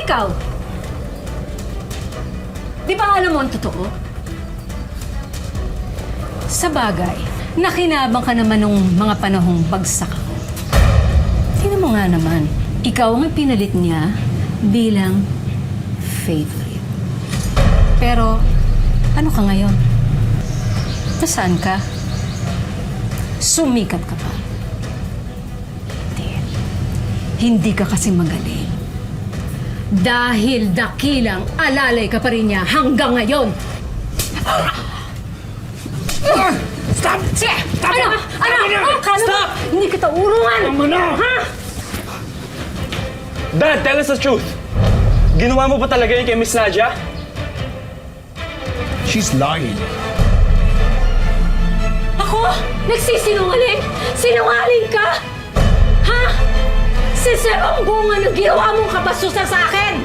ikaw? Di ba alam mo ang totoo? Sa bagay, nakinabang ka naman nung mga panahong bagsak ako. Tingnan mo nga naman, ikaw ang pinalit niya bilang favorite. Pero, ano ka ngayon? Nasaan ka? Sumikat ka pa. Hindi. Hindi ka kasi magaling. Dahil dakilang alalay ka pa rin niya hanggang ngayon. Stop! Sige! Stop! Ano? Oh, Stop! Hindi kita urungan! Tama na! Ha? Dad, tell us the truth. Ginawa mo ba talaga yun kay Miss Nadia? She's lying. Ako? Nagsisinungaling? Sinungaling ka? Ha? Si Sir ang bunga ng ginawa mong kabastusan sa akin!